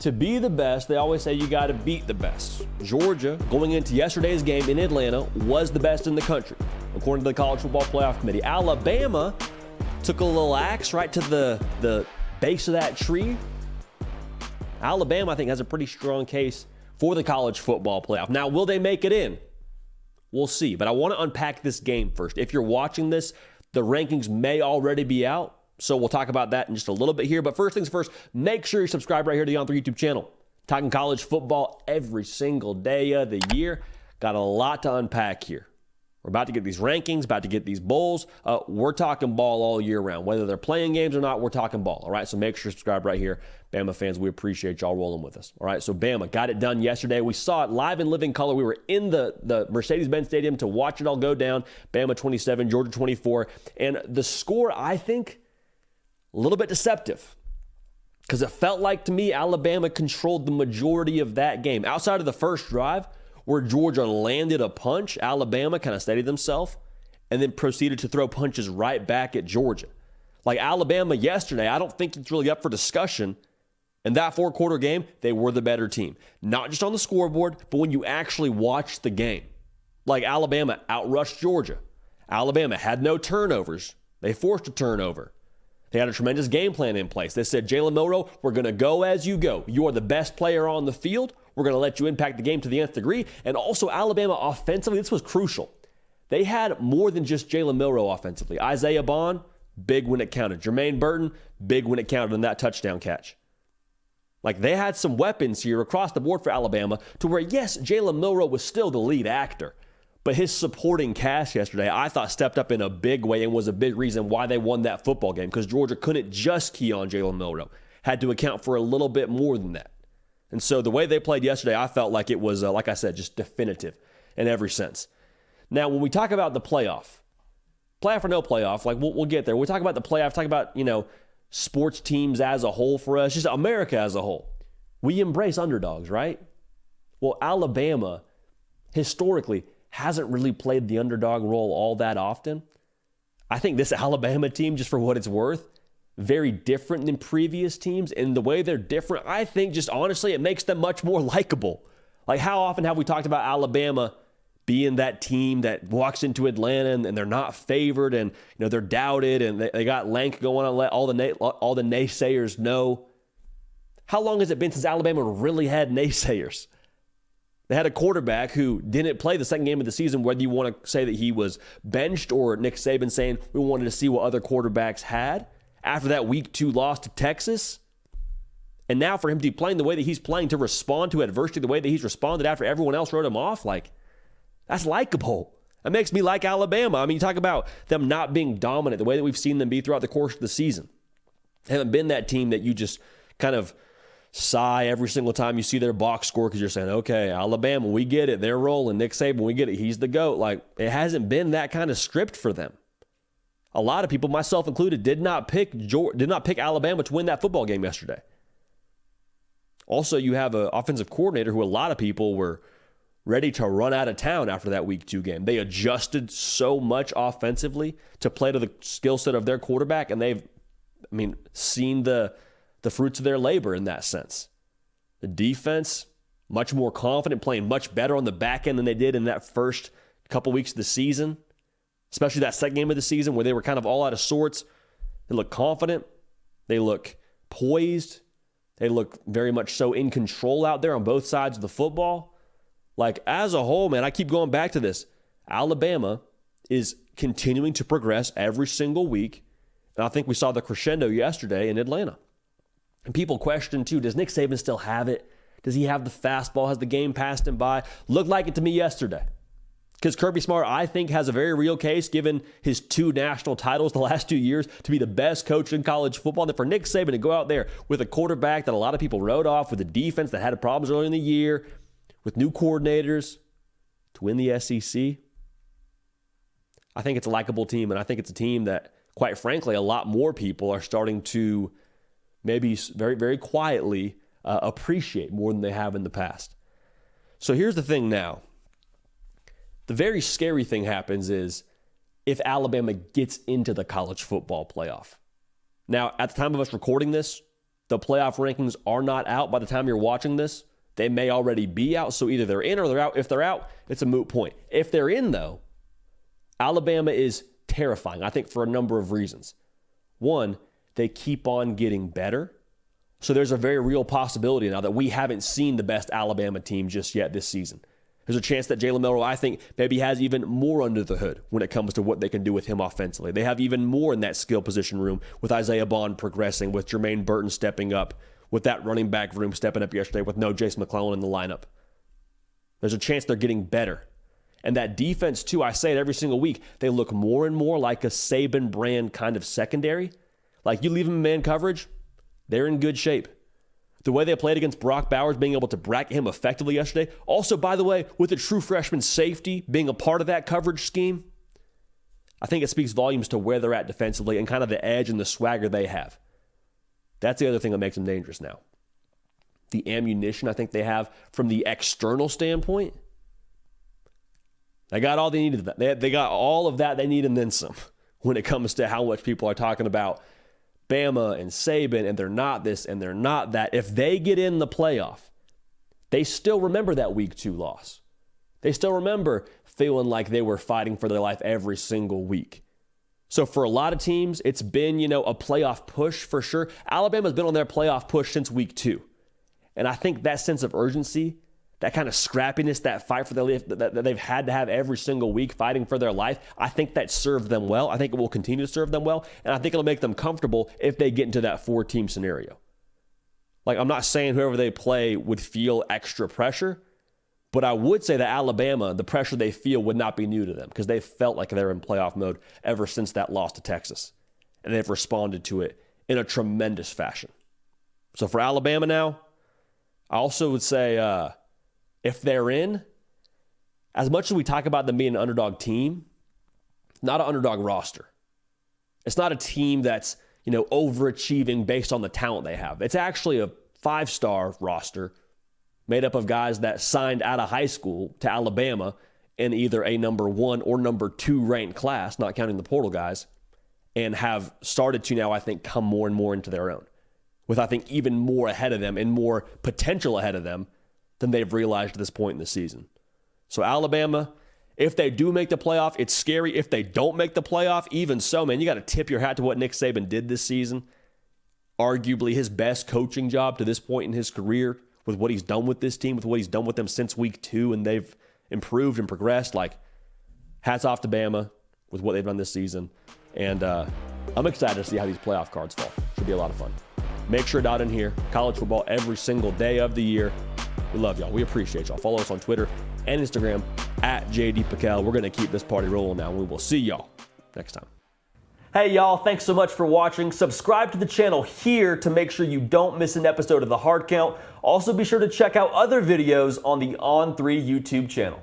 To be the best, they always say you got to beat the best. Georgia, going into yesterday's game in Atlanta, was the best in the country, according to the College Football Playoff Committee. Alabama took a little axe right to the base of that tree. Alabama, I think, has a pretty strong case for the College Football Playoff. Now, will they make it in? We'll see. But I want to unpack this game first. If you're watching this, the rankings may already be out. So we'll talk about that in just a little bit here. But first things first, make sure you subscribe right here to the On3 YouTube channel. Talking college football every single day of the year. Got a lot to unpack here. We're about to get these rankings, about to get these bowls. We're talking ball all year round. Whether they're playing games or not, we're talking ball. All right, so make sure you subscribe right here. Bama fans, we appreciate y'all rolling with us. All right, so Bama got it done yesterday. We saw it live in living color. We were in the Mercedes-Benz Stadium to watch it all go down. Bama 27, Georgia 24. And the score, I think, a little bit deceptive, because it felt like to me Alabama controlled the majority of that game. Outside of the first drive, where Georgia landed a punch, Alabama kind of steadied themselves and then proceeded to throw punches right back at Georgia. Like Alabama yesterday, I don't think it's really up for discussion. In that four-quarter game, they were the better team. Not just on the scoreboard, but when you actually watch the game. Like Alabama outrushed Georgia. Alabama had no turnovers. They forced a turnover. They had a tremendous game plan in place. They said, Jalen Milroe, we're going to go as you go. You are the best player on the field. We're going to let you impact the game to the nth degree. And also Alabama offensively, this was crucial. They had more than just Jalen Milroe offensively. Isaiah Bond, big when it counted. Jermaine Burton, big when it counted in that touchdown catch. Like they had some weapons here across the board for Alabama to where, yes, Jalen Milroe was still the lead actor. But his supporting cast yesterday, I thought, stepped up in a big way and was a big reason why they won that football game, because Georgia couldn't just key on Jalen Milroe. Had to account for a little bit more than that. And so the way they played yesterday, I felt like it was, like I said, just definitive in every sense. Now, when we talk about the playoff or no playoff, like we'll get there. We talk about the playoff, talk about, sports teams as a whole for us, just America as a whole. We embrace underdogs, right? Well, Alabama, historically, hasn't really played the underdog role all that often. I think this Alabama team, just for what it's worth, very different than previous teams. And the way they're different, I think just honestly, it makes them much more likable. Like how often have we talked about Alabama being that team that walks into Atlanta and they're not favored and they're doubted and they got Lank going on, let all the naysayers know. How long has it been since Alabama really had naysayers? They had a quarterback who didn't play the second game of the season, whether you want to say that he was benched or Nick Saban saying we wanted to see what other quarterbacks had after that week 2 loss to Texas. And now for him to be playing the way that he's playing, to respond to adversity the way that he's responded after everyone else wrote him off, like, that's likable. That makes me like Alabama. I mean, you talk about them not being dominant, the way that we've seen them be throughout the course of the season. They haven't been that team that you just kind of sigh every single time you see their box score because you're saying, okay, Alabama, we get it. They're rolling. Nick Saban, we get it. He's the GOAT. Like, it hasn't been that kind of script for them. A lot of people, myself included, did not pick Alabama to win that football game yesterday. Also, you have an offensive coordinator who a lot of people were ready to run out of town after that week 2 game. They adjusted so much offensively to play to the skill set of their quarterback, and they've, seen the fruits of their labor in that sense. The defense, much more confident, playing much better on the back end than they did in that first couple weeks of the season, especially that second game of the season where they were kind of all out of sorts. They look confident. They look poised. They look very much so in control out there on both sides of the football. Like, as a whole, man, I keep going back to this. Alabama is continuing to progress every single week. And I think we saw the crescendo yesterday in Atlanta. And people question, too, does Nick Saban still have it? Does he have the fastball? Has the game passed him by? Looked like it to me yesterday. Because Kirby Smart, I think, has a very real case, given his 2 national titles the last 2 years, to be the best coach in college football. And then for Nick Saban to go out there with a quarterback that a lot of people wrote off, with a defense that had problems early in the year, with new coordinators, to win the SEC, I think it's a likable team. And I think it's a team that, quite frankly, a lot more people are starting to maybe very, very quietly appreciate more than they have in the past. So here's the thing now. The very scary thing happens is if Alabama gets into the college football playoff. Now, at the time of us recording this, The playoff rankings are not out by the time you're watching this. They may already be out, so either they're in or they're out. If they're out, it's a moot point. If they're in, though, Alabama is terrifying, I think, for a number of reasons. One, they keep on getting better. So there's a very real possibility now that we haven't seen the best Alabama team just yet this season. There's a chance that Jalen Milroe, I think, maybe has even more under the hood when it comes to what they can do with him offensively. They have even more in that skill position room with Isaiah Bond progressing, with Jermaine Burton stepping up, with that running back room stepping up yesterday with no Jason McClellan in the lineup. There's a chance they're getting better. And that defense, too, I say it every single week, they look more and more like a Saban brand kind of secondary. Like, you leave them in man coverage, they're in good shape. The way they played against Brock Bowers, being able to bracket him effectively yesterday. Also, by the way, with a true freshman safety being a part of that coverage scheme, I think it speaks volumes to where they're at defensively and kind of the edge and the swagger they have. That's the other thing that makes them dangerous now. The ammunition I think they have from the external standpoint. They got all they needed. They got all of that they need and then some when it comes to how much people are talking about Bama and Saban, and they're not this and they're not that. If they get in the playoff, they still remember that week 2 loss. They still remember feeling like they were fighting for their life every single week. So for a lot of teams, it's been, a playoff push for sure. Alabama's been on their playoff push since week 2. And I think that sense of urgency, that kind of scrappiness, that fight for their life that they've had to have every single week fighting for their life, I think that served them well. I think it will continue to serve them well. And I think it'll make them comfortable if they get into that 4-team scenario. Like, I'm not saying whoever they play would feel extra pressure, but I would say that Alabama, the pressure they feel would not be new to them because they felt like they're in playoff mode ever since that loss to Texas. And they've responded to it in a tremendous fashion. So for Alabama now, I also would say if they're in, as much as we talk about them being an underdog team, not an underdog roster. It's not a team that's, overachieving based on the talent they have. It's actually a 5-star roster made up of guys that signed out of high school to Alabama in either a number 1 or number 2 ranked class, not counting the portal guys, and have started to now, I think, come more and more into their own, with, I think, even more ahead of them and more potential ahead of them than they've realized at this point in the season. So Alabama, if they do make the playoff, it's scary. If they don't make the playoff, even so, man, you got to tip your hat to what Nick Saban did this season. Arguably his best coaching job to this point in his career, with what he's done with this team, with what he's done with them since week 2, and they've improved and progressed. Like, hats off to Bama with what they've done this season. And I'm excited to see how these playoff cards fall. Should be a lot of fun. Make sure to dial in here. College football every single day of the year. We love y'all. We appreciate y'all. Follow us on Twitter and Instagram at JD Piquel. We're going to keep this party rolling now. We will see y'all next time. Hey y'all, thanks so much for watching. Subscribe to the channel here to make sure you don't miss an episode of The Hard Count. Also be sure to check out other videos on the On3 YouTube channel.